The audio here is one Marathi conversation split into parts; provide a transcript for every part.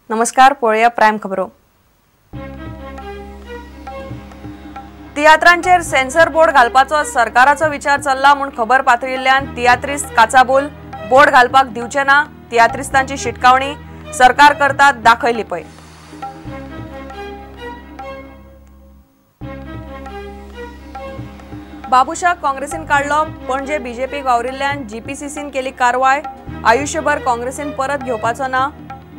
नमस्कार, पळया प्राइम खबरो। तियात्रांचेर सेन्सर बोर्ड घालपाचो सरकाराचो विचार चल्ला म्हूण खबर पातळिल्ल्यान तियात्रिस्त काचाबोल बोर्ड घालपाक दिवचे ना, तियात्रिस्तांची शिटकावणी सरकार करतात दाखयली पळय। बाबुशाक काँग्रेसीन काढलो, पणजे बीजेपीक वावरिल्ल्यान जीपीसीसीन केली कारवाय। आयुष्यभर काँग्रेसीन परत घेवपाचो ना,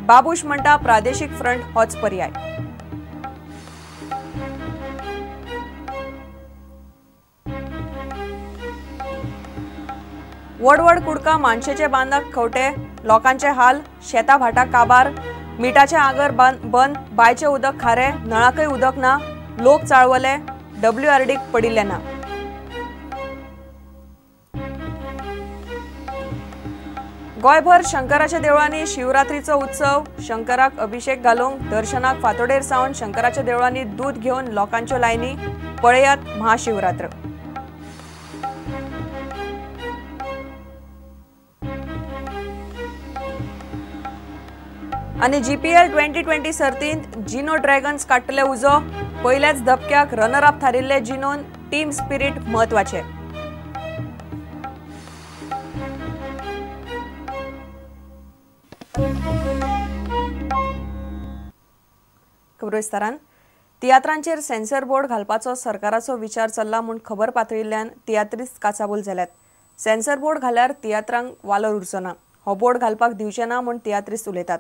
बाबुश म्हणटा प्रादेशीक फ्रंट होच पर्याय। वडवड कुडका मानशेचे बांदाक खवटे, लोकांचे हाल, शेता भाटा काबार, मिठाचे आगर बंद, बायचे उदक खारे, नळाकय उदक ना, लोक चाळवले, WRDक पडिल्ले ना। गोयभर शंकराच्या देवळांनी शिवरात्रीचो उत्सव, शंकराक अभिषेक घालूंक दर्शनाक फातोडेर सावन शंकराच्या देवळांनी दूध घेवन लोकांच्यो लायनी, पळयात महाशिवरात्र। आणि GPL 2020 सर्तींत जिनो ड्रॅगन्स काडटले उजो, पयल्याच धपक्याक रनर अप थारिल्ले जिनोन टीम स्पिरीट म्हत्वाचे। खबरोस्तारान तियात्रांचेर सेन्सर बोर्ड घालपाचो सरकाराचो विचार चल्ला म्हूण खबर पातळिल्ल्यान तियात्रिस्त काचाबोल जाल्यात। सेन्सर बोर्ड घाल्यार तियात्रांक वालोर उरचो ना, हो बोर्ड घालपाक दिवचे ना म्हूण तियात्रिस्त उलयतात।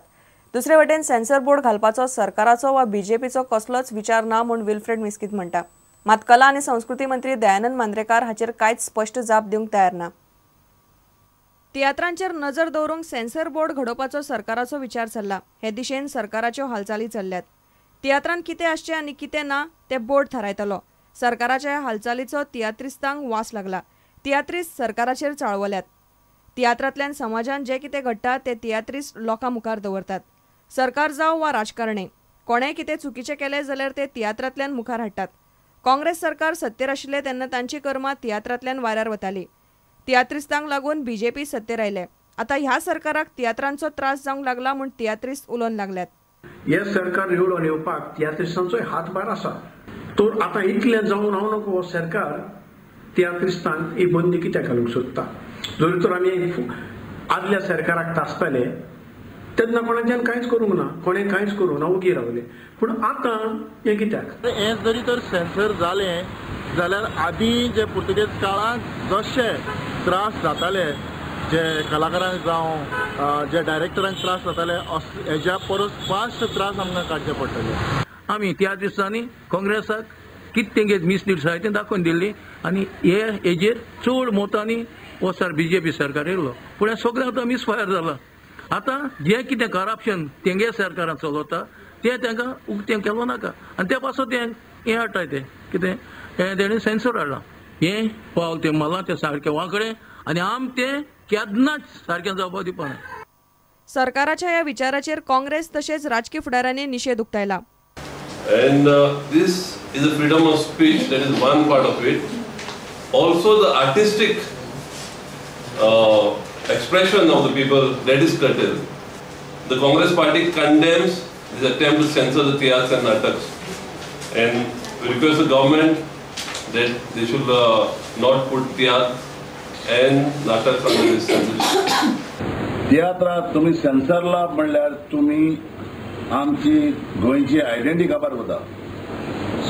दुसरे वटेन सेन्सर बोर्ड घालपाचो सरकाराचो वा बीजेपीचो कसलोच विचार ना म्हूण विल्फ्रेड मिस्कीत म्हणटा। मात कला आनी संस्कृती मंत्री दयानंद मांद्रेकार हाचेर कांयच स्पष्ट जाप दिवंक तयार ना। तियात्रांचेर नजर दवरूंक सेन्सर बोर्ड घडोवपाचो सरकाराचो विचार चल्ला, हे दिशेन सरकाराच्यो हालचाली चल्ल्यात। तियात्रांत कितें आसचें आनी कितें ना तें बोर्ड थारायतलो। सरकाराच्या हालचालीचो तियात्रिस्तांक वास लागला, तियात्रिस्त सरकाराचेर चाळवल्यात। तियात्रांतल्यान समाजान जे कितें घडटा ते तियात्रिस्त लोकां मुखार दवरतात। सरकार जावं वा राजकारणी, कोणेंय कितें चुकीचें केलें जाल्यार ते तियात्रांतल्यान मुखार हाडटात। काँग्रेस सरकार सत्तेर आशिल्ले तेन्ना तांची कर्मां तियात्रांतल्यान वाऱ्यार वताली। तियात्रिस्तांक लागून बीजेपी सत्तेर आयले। आतां ह्या सरकाराक तियात्रांचो त्रास जावंक लागला म्हूण तियात्रिस्त उलोवन लागल्यात। हे सरकार निवडून येवपाक तियात्रिस्तांचोय हातभार आसा। तर आतां इतलें जावन हांव नको हो सरकार तियात्रिस्तांक ही बंदी कित्याक घालूंक सोदता। जरी तर आमी आदल्या सरकाराक तासताले तेन्ना कोणाच्यान कांयच करूंक ना, कोणें कांयच करूंक ना, उगी रावले। पूण आतां हें कित्याक? हें जरी तर सेन्सर जालें जाल्यार आदीं जे पुर्तुगेज काळांत जशे त्रास जाताले, जे कलाकारांक जावं जे डायरेक्टरांक त्रास जाताले, हेज्या परस फास्ट त्रास आमकां काडचे पडटले। आमी तियात्रिस्तांनी काँग्रेसाक कितें तेंगे मिसलीड आसा तें दाखोवन दिल्ली आनी हेजेर चड मोतांनी वसार बीजेपी सरकार येयलो। पूण हें सगळें आतां मिसफायर जालां। आतां जें कितें करप्शन तेंगे सरकारान चलयता तें तांकां उक्तें केलो नाका आनी ते पासून तें हें हाडटाय तें कितें तेणें सेन्सर हाडलां। हें पावल तें मला तें सारकें वांकडे आनी आम तें केन्नाच सारकें जावपाक दिवपाना। सरकाराच्या ह्या विचाराचेर काँग्रेस तशेंच राजकीय फुडाऱ्यांनी निशेध उक्तायला। And this is a freedom of speech, that is one part of it. Also the artistic expression of the people, that is curtailed. The Congress party condemns this attempt to censor the theaters and nataks, and we request the government that they should not put theaters and nataks under this censorship. तियात्रात तुम्ही सेन्सरला म्हणल्यार तुम्ही आमची गोंयची आयडेंटिटी काबार करता।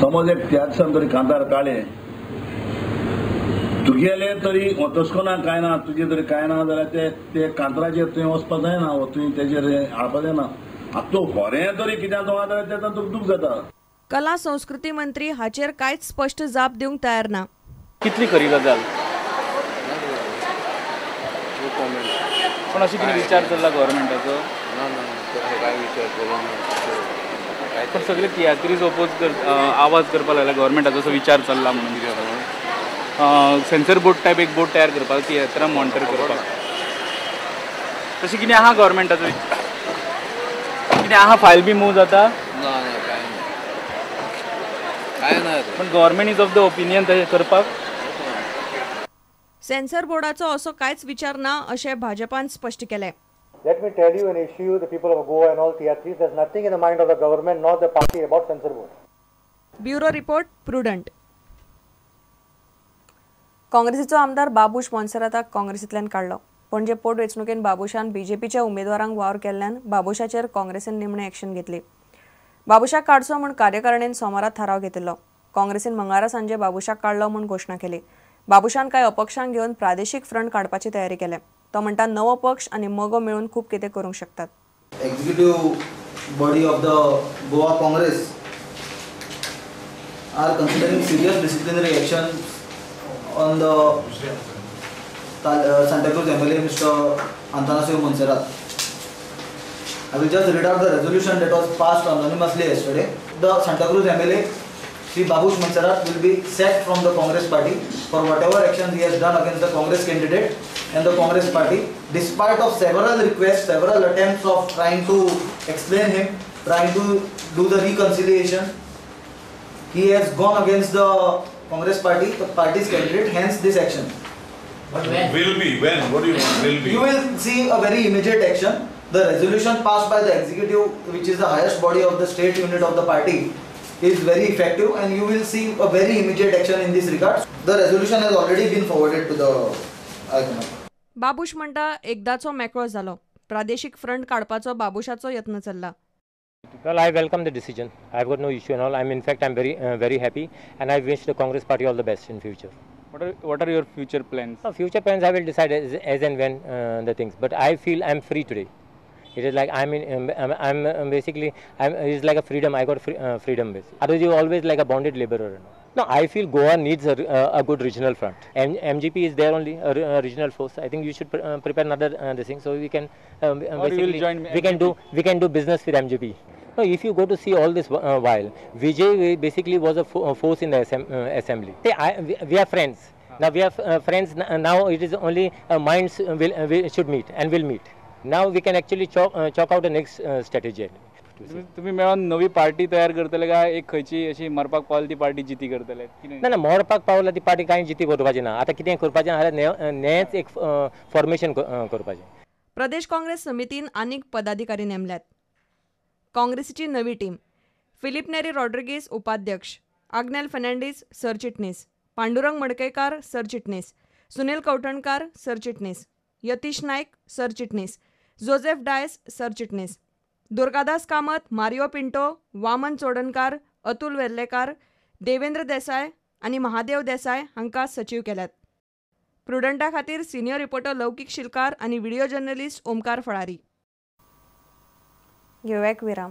समज एक तियात्रान तरी कांतार काडलें, तुगेले तरी तशें ना कांय ना, तुजे तरी कांय ना जाल्यार ते कांतराचेर तुवें वचपाक जायना, तुवें तेजेर हाडपाक जायना। आतां तूं खरें तरी कित्याक जावं जाल्यार तें तुका दूख जाता। कला संस्कृती मंत्री हाचेर कांयच स्पष्ट जाप दिवंक तयार ना। कितली खरी गजाल, पण अशी कितें विचार चल्ला गव्हर्मेंटाचो? पण सगळे तियात्रीज ओपोज आवाज करपाक लागला गव्हर्मेंटाचो असो विचार चल्ला म्हणून सेन्सर बोर्ड टायप एक बोर्ड तयार करपाक, तियात्रां मॉनिटर करपाक। तशें कितें आहा गव्हर्मेंटाचो विचार? कितें आहा फायल बी मूव जाता? पण government is of the opinion तशें करपाक। सेन्सर बोर्डाचो असो कांयच विचार ना अशें भाजपान स्पश्ट केलें। Let me tell you an issue, the people of Goa and all tier 3, there's nothing in the mind of the government nor the party about censor board. Bureau report Prudent. काँग्रेसीचो आमदार बाबूश मोन्सेराताक काँग्रेसींतल्यान काडलो. पणजे पोटवेंचणुकेन बाबूशान बीजेपीच्या उमेदवारांक वावर केल्ल्यान बाबूशाचेर काँग्रेसीन निमणे एक्शन घेतली. बाबूशाक काडचो म्हूण कार्यकारिणीन सोमारा थाराव घेतिल्लो. काँग्रेसीन मंगळारा सांजे बाबूशाक काडलो म्हूण घोशणा केली. बाबूशान कांय अपक्षांक घेवन प्रादेशीक फ्रंट काडपाची तयारी केली. तो म्हणटा नवो पक्ष आनी मगो मेळून खूब कितें करूंक शकतात. Executive body of the Goa Congress are considering serious disciplinary actions on the Santa Cruz MLA Mr. Athanasio Monserrat. I will just read out the resolution that was passed anonymously yesterday. The Santa Cruz MLA Sri Babush Monserrat will be sacked from the Congress party for whatever actions he has done against the Congress candidate and the Congress party, despite of several requests, several attempts of trying to explain him, trying to do the reconciliation. He has gone against the Congress party, the party's candidate, hence this action. But when? Will be. When? What do you mean? Will be. You will see a very immediate action. The resolution passed by the executive, which is the highest body of the state unit of the party, is very effective, and you will see a very immediate action in this regard. The resolution has already been forwarded to the High. Babush म्हणटा एकदाचो मेकळो जालो. प्रादेशीक फ्रंट काडपाचो बाबूशाचो यत्न चल्ला. Well, I welcome the decision. I've got no issue and all. In fact, I'm very happy, and I wish the Congress party all the best in future. What are your future plans? Future plans I will decide as and when the things. But I feel I'm free today. It is like I'm basically it's like a freedom. I got freedom basically. Otherwise, you always like a bonded laborer. No, I feel Goa needs a good regional front. MGP is there only a regional force. I think you should prepare another this thing so we can basically we can do business with MGP. No, if you go to see all this while, Vijay basically was a force in the assembly. We are friends. Now we are friends. Now it is only minds should meet and will meet. Now we can actually chalk out the next strategy. तुम्ही मेळून नवी पार्टी तयार करतले काय एक खंयची अशी मरपाक पावली ती पार्टी जिती करतले? ना मरपाक पावला ती पार्टी कांय जिती करपाची ना. आता कितें करपाचें जाल्यार नेच एक फॉर्मेशन करपाचें. प्रदेश काँग्रेस समितीन आनीक पदाधिकारी नेमल्यात. काँग्रेसीची नवी टीम: फिलिप नेरी रॉड्रिगीस उपाध्यक्ष, आग्नेल फर्नांडीस सरचिटणीस, पांडुरंग मडकयकार सरचिटणीस, सुनील कवठणकार सरचिटणीस, यतीश नायक सरचिटणीस, जोसेफ डायस सरचिटणीस, दुर्गादास कामत, मारियो पिंटो, वामन चोडणकार, अतुल वेर्लेकार, देवेंद्र देसाय आनी महादेव देसाय हांकां सचिव केल्यात. प्रुडंटा खातीर सिनियर रिपोर्टर लौकीक शिलकार आनी व्हिडिओ जर्नलिस्ट ओमकार फळारी. घेवया एक विराम.